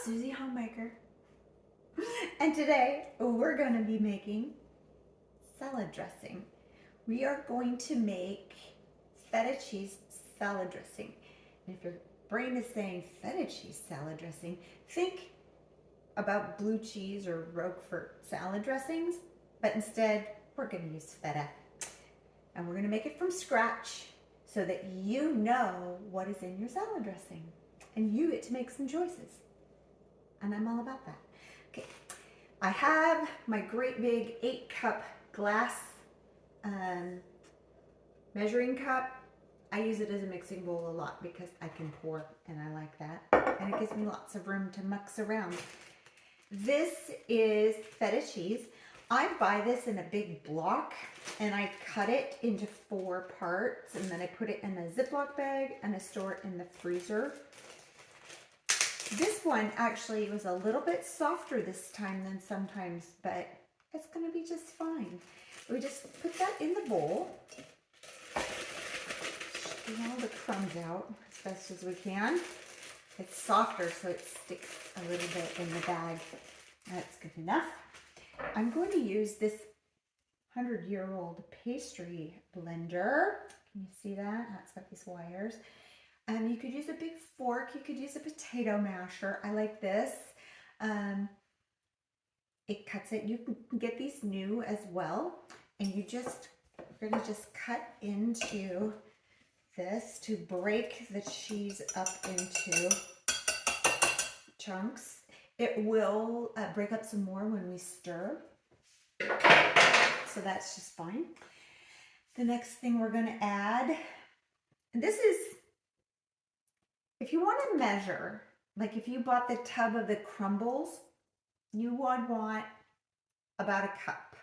Susie Homemaker, and today we're going to be making salad dressing. We are going to make feta cheese salad dressing. And if your brain is saying feta cheese salad dressing, think about blue cheese or Roquefort salad dressings, but instead we're going to use feta. And we're going to make it from scratch so that you know what is in your salad dressing and you get to make some choices. And I'm all about that. Okay, I have my great big 8-cup glass measuring cup. I use it as a mixing bowl a lot because I can pour and I like that. And it gives me lots of room to mux around. This is feta cheese. I buy this in a big block and I cut it into 4 parts and then I put it in a Ziploc bag and I store it in the freezer. This one actually was a little bit softer this time than sometimes, but it's going to be just fine. We just put that in the bowl. Get all the crumbs out as best as we can. It's softer so it sticks a little bit in the bag. That's good enough. I'm going to use this 100-year-old pastry blender. Can you see that? That's got these wires. You could use a big fork. You could use a potato masher. I like this. It cuts it. You can get these new as well. And we're going to just cut into this to break the cheese up into chunks. It will break up some more when we stir. So that's just fine. The next thing we're going to add, and this is, if you want to measure, like if you bought the tub of the crumbles, you would want about a cup.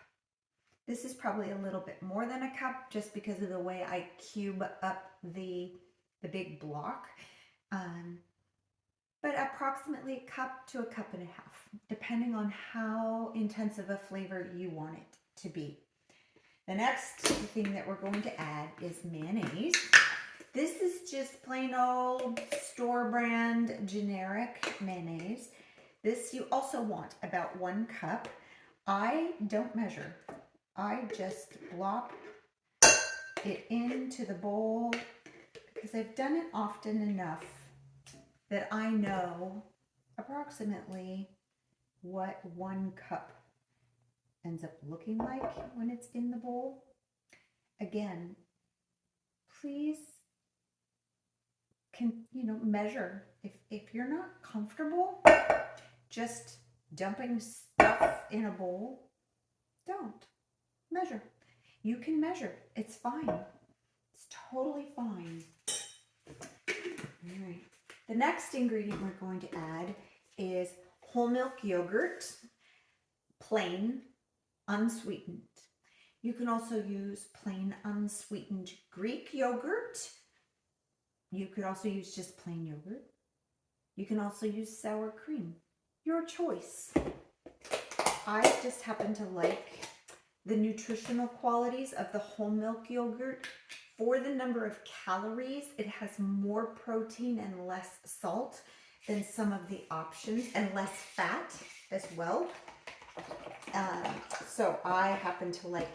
This is probably a little bit more than a cup just because of the way I cube up the big block. But approximately a cup to a cup and a half, depending on how intense of a flavor you want it to be. The next thing that we're going to add is mayonnaise. This is just plain old store brand generic mayonnaise. This you also want about 1 cup. I don't measure. I just plop it into the bowl because I've done it often enough that I know approximately what 1 cup ends up looking like when it's in the bowl. Again, please measure. If you're not comfortable just dumping stuff in a bowl, don't measure. You can measure. It's fine. It's totally fine. All right. The next ingredient we're going to add is whole milk yogurt, plain, unsweetened. You can also use plain unsweetened Greek yogurt. You could also use just plain yogurt. You can also use sour cream. Your choice. I just happen to like the nutritional qualities of the whole milk yogurt. For the number of calories, it has more protein and less salt than some of the options, and less fat as well. So I happen to like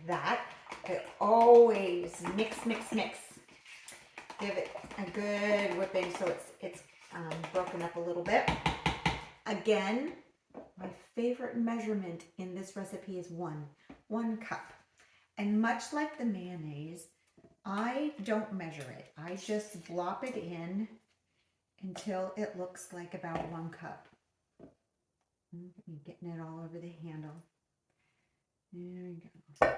that. I always mix, mix, mix. Give it a good whipping so it's broken up a little bit. Again, my favorite measurement in this recipe is 1 cup. And much like the mayonnaise, I don't measure it. I just blop it in until it looks like about 1 cup. I'm getting it all over the handle. There we go.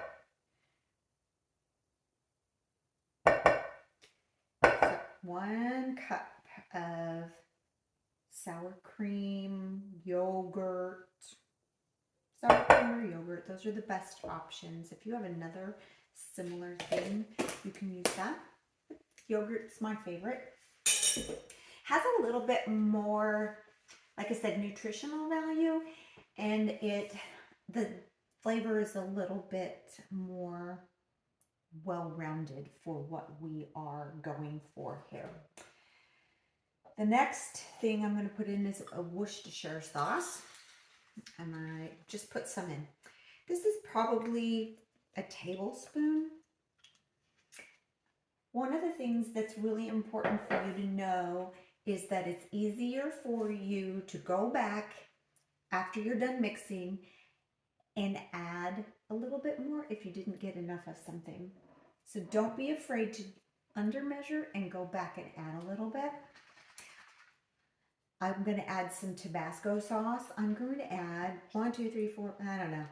So 1 cup of sour cream, yogurt. Sour cream or yogurt, those are the best options. If you have another similar thing, you can use that. Yogurt's my favorite. Has a little bit more, like I said, nutritional value, and the flavor is a little bit more well-rounded for what we are going for here. The next thing I'm going to put in is a Worcestershire sauce. And I just put some in. This is probably a tablespoon. One of the things that's really important for you to know is that it's easier for you to go back after you're done mixing and add a little bit more if you didn't get enough of something. So don't be afraid to undermeasure and go back and add a little bit. I'm going to add some Tabasco sauce. I'm going to add 1, 2, 3, 4, I don't know,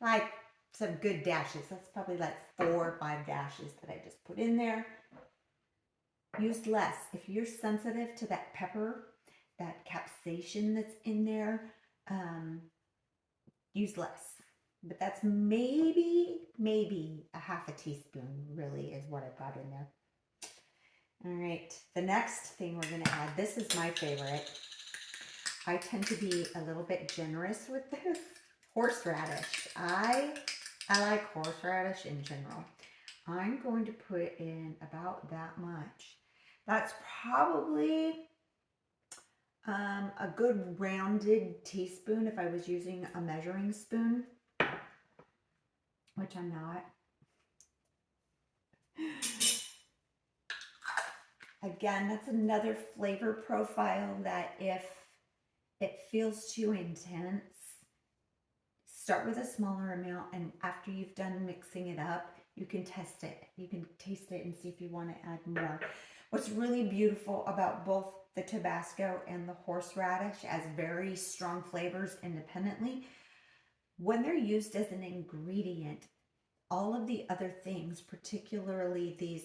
like some good dashes. That's probably like 4 or 5 dashes that I just put in there. Use less. If you're sensitive to that pepper, that capsaicin that's in there, use less. But that's maybe a half a teaspoon really is what I got in there. All right, the next thing we're going to add, this is my favorite. I tend to be a little bit generous with this. Horseradish. I like horseradish in general. I'm going to put in about that much. That's probably a good rounded teaspoon if I was using a measuring spoon, which I'm not. Again, that's another flavor profile that if it feels too intense, start with a smaller amount, and after you've done mixing it up, you can test it. You can taste it and see if you want to add more. What's really beautiful about both the Tabasco and the horseradish as very strong flavors independently, when they're used as an ingredient, all of the other things, particularly these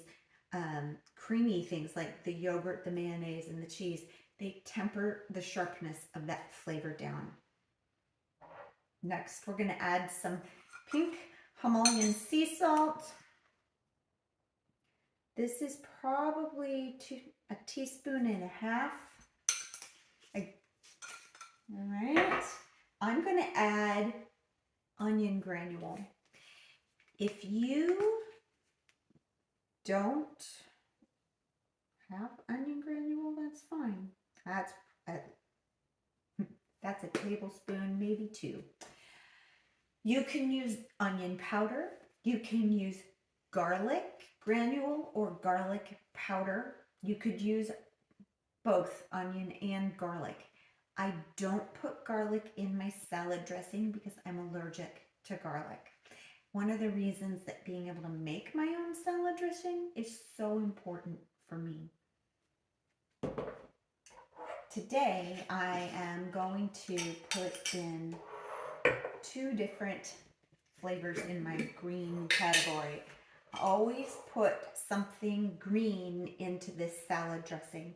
creamy things like the yogurt, the mayonnaise, and the cheese, they temper the sharpness of that flavor down. Next, we're going to add some pink Himalayan sea salt. This is probably a teaspoon and a half. All right. I'm going to add onion granule. If you don't have onion granule, that's fine. That's a tablespoon, maybe 2. You can use onion powder. You can use garlic granule or garlic powder. You could use both onion and garlic. I don't put garlic in my salad dressing because I'm allergic to garlic. One of the reasons that being able to make my own salad dressing is so important for me. Today, I am going to put in 2 different flavors in my green category. I always put something green into this salad dressing.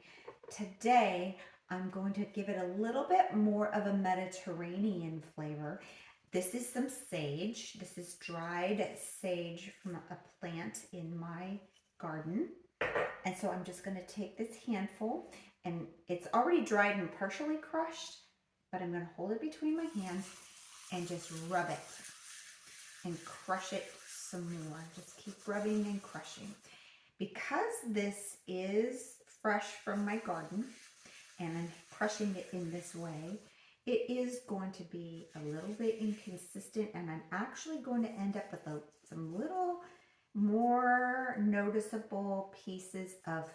Today, I'm going to give it a little bit more of a Mediterranean flavor. This is some sage. This is dried sage from a plant in my garden. And so I'm just going to take this handful, and it's already dried and partially crushed, but I'm going to hold it between my hands and just rub it and crush it some more. Just keep rubbing and crushing. Because this is fresh from my garden and I'm crushing it in this way, it is going to be a little bit inconsistent, and I'm actually going to end up with some little more noticeable pieces of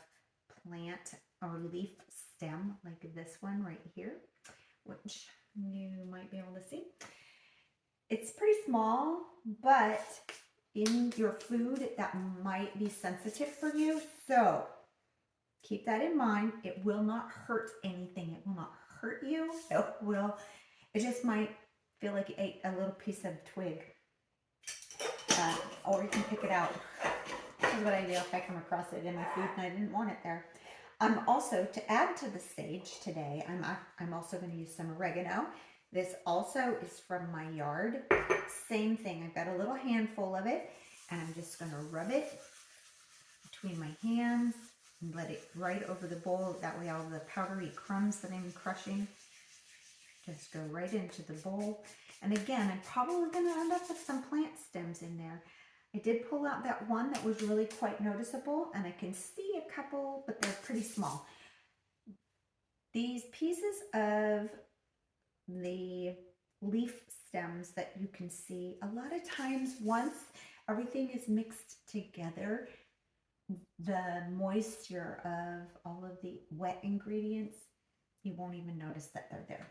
plant or leaf stem, like this one right here, which you might be able to see. It's pretty small, but in your food that might be sensitive for you, so keep that in mind. It will not hurt anything. It will not hurt you. It just might feel like you ate a little piece of twig. Or you can pick it out. This is what I do if I come across it in my food and I didn't want it there. Also, to add to the sage today, I'm also going to use some oregano. This also is from my yard. Same thing. I've got a little handful of it, and I'm just going to rub it between my hands and let it right over the bowl. That way all the powdery crumbs that I'm crushing just go right into the bowl. And again, I'm probably going to end up with some plant stems in there. I did pull out that one that was really quite noticeable, and I can see a couple, but they're pretty small. These pieces of the leaf stems that you can see, a lot of times once everything is mixed together, the moisture of all of the wet ingredients, you won't even notice that they're there.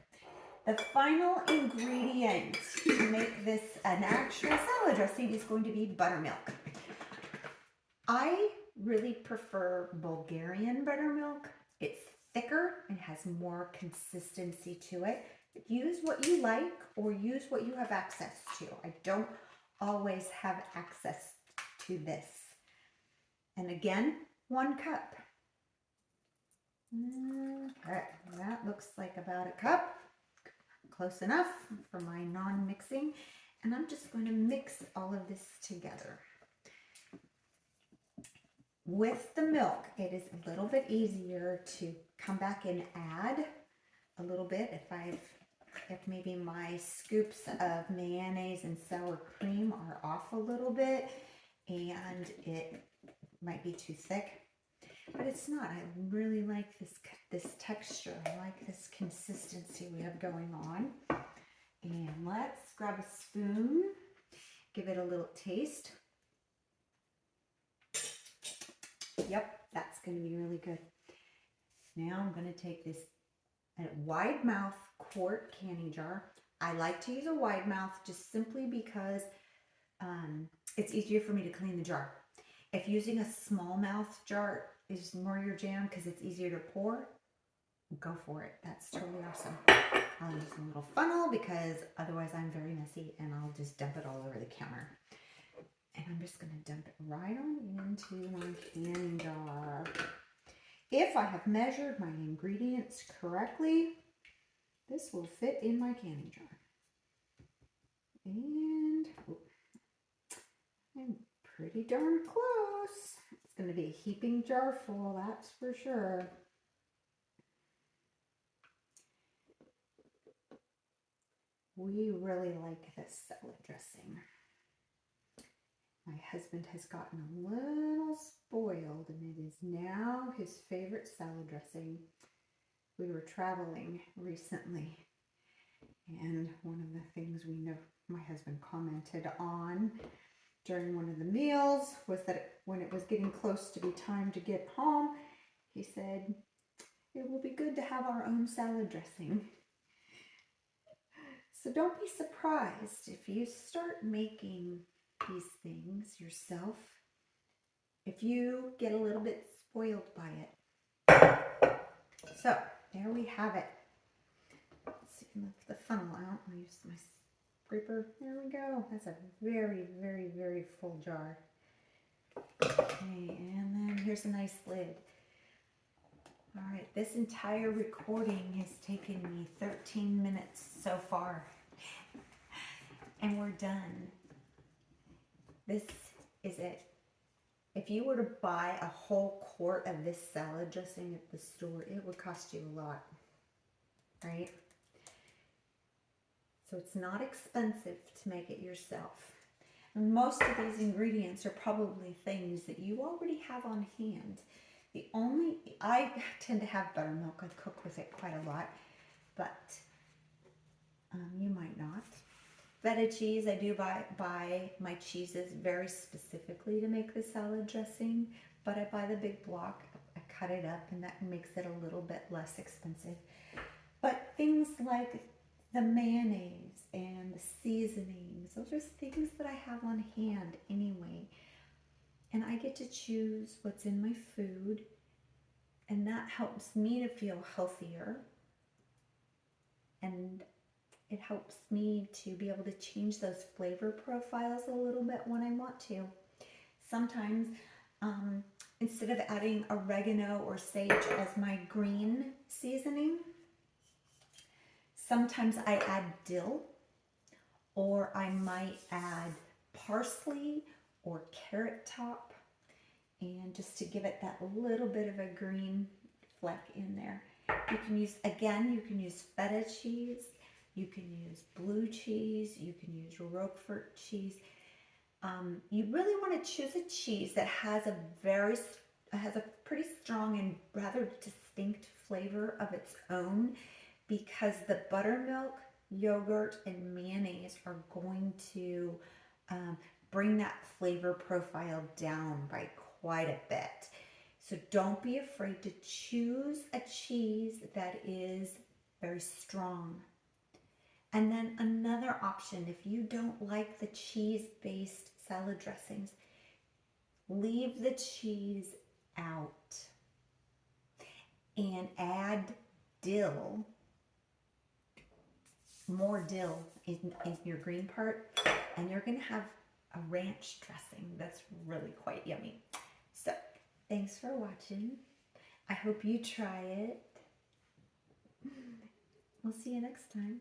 The final ingredient to make this an actual salad dressing is going to be buttermilk. I really prefer Bulgarian buttermilk. It's thicker and has more consistency to it. Use what you like or use what you have access to. I don't always have access to this. And again, 1 cup. Okay, that looks like about a cup. Close enough for my non-mixing. And I'm just going to mix all of this together. With the milk, it is a little bit easier to come back and add a little bit if maybe my scoops of mayonnaise and sour cream are off a little bit and it might be too thick. But it's not. I really like this texture. I like this consistency we have going on. And let's grab a spoon, give it a little taste. Yep, that's going to be really good. Now I'm going to take this wide mouth quart canning jar. I like to use a wide mouth just simply because it's easier for me to clean the jar. If using a small mouth jar is more your jam because it's easier to pour, go for it. That's totally awesome. I'll use a little funnel because otherwise I'm very messy and I'll just dump it all over the counter. And I'm just going to dump it right on into my canning jar. If I have measured my ingredients correctly, this will fit in my canning jar. And I'm pretty darn close. It's going to be a heaping jar full, that's for sure. We really like this salad dressing. My husband has gotten a little spoiled and it is now his favorite salad dressing. We were traveling recently and one of the things we know my husband commented on during one of the meals was that when it was getting close to be time to get home, he said, it will be good to have our own salad dressing. So don't be surprised if you start making these things yourself, if you get a little bit spoiled by it. So there we have it. Let's see if I can lift the funnel out. I'll use my scraper. There we go. That's a very, very, very full jar. Okay, and then here's a nice lid. All right, this entire recording has taken me 13 minutes so far, and we're done. This is it. If you were to buy a whole quart of this salad dressing at the store, it would cost you a lot, right? So it's not expensive to make it yourself. And most of these ingredients are probably things that you already have on hand. I tend to have buttermilk. I cook with it quite a lot, but you might not. Feta cheese, I do buy my cheeses very specifically to make the salad dressing, but I buy the big block, I cut it up, and that makes it a little bit less expensive. But things like the mayonnaise and the seasonings, those are things that I have on hand anyway. And I get to choose what's in my food, and that helps me to feel healthier. And it helps me to be able to change those flavor profiles a little bit when I want to. Sometimes, instead of adding oregano or sage as my green seasoning, sometimes I add dill, or I might add parsley or carrot top, and just to give it that little bit of a green fleck in there. You can use, again, you can use feta cheese, you can use blue cheese, you can use Roquefort cheese. You really want to choose a cheese that has a pretty strong and rather distinct distinct flavor of its own because the buttermilk, yogurt, and mayonnaise are going to bring that flavor profile down by quite a bit. So don't be afraid to choose a cheese that is very strong. And then another option, if you don't like the cheese-based salad dressings, leave the cheese out and add dill, more dill in your green part, and you're going to have a ranch dressing that's really quite yummy. So thanks for watching. I hope you try it. We'll see you next time.